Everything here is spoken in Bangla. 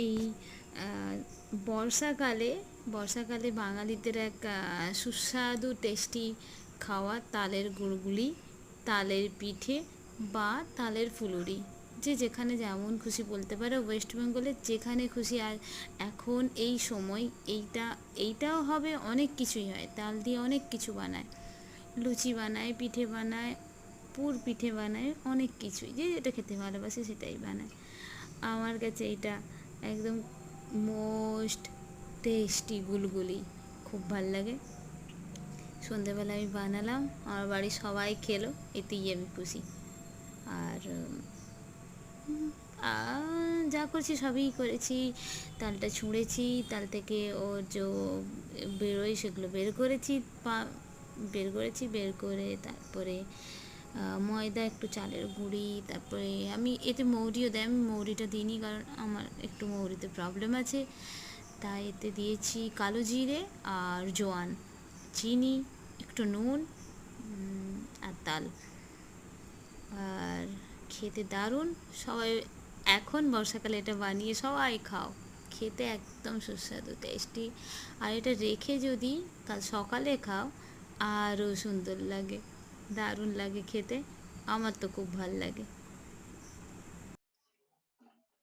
এই বর্ষাকালে বর্ষাকালে বাঙালিদের এক সুস্বাদু টেস্টি খাওয়া তালের গুড়গুলি, তালের পিঠে বা তালের ফুলুরি, যে যেখানে যেমন খুশি বলতে পারে। ওয়েস্ট বেঙ্গলের যেখানে খুশি। আর এখন এই সময় এইটাও হবে, অনেক কিছুই হয়, তাল দিয়ে অনেক কিছু বানায়, লুচি বানায়, পিঠে বানায়, পুর পিঠে বানায়, অনেক কিছুই, যে যেটা খেতে ভালোবাসে সেটাই বানায়। আমার কাছে এটা একদম মোস্ট টেস্টি গুলগুলি খুব ভাল লাগে। সন্ধেবেলা আমি বানালাম, আমার বাড়ির সবাই খেলো, এতেই আমি খুশি। আর যা করছি সবই করেছি। তালটা ছুঁড়েছি, তাল থেকে ওর যে বেরোয় সেগুলো বের করে তারপরে ময়দা, একটু চালের গুঁড়ি, তারপরে আমি এতে মৌরিও দেয়, আমি মৌরিটা দিইনি কারণ আমার একটু মৌরিতে প্রবলেম আছে, তাই এতে দিয়েছি কালো জিরে আর জোয়ান, চিনি, একটু নুন আর তাল। আর খেতে দারুণ। সবাই এখন বর্ষাকালে এটা বানিয়ে সবাই খাও, খেতে একদম সুস্বাদু টেস্টি। আর এটা রেখে যদি কাল সকালে খাও আরও সুন্দর লাগে, দারুণ লাগে খেতে। আমার তো খুব ভাল লাগে।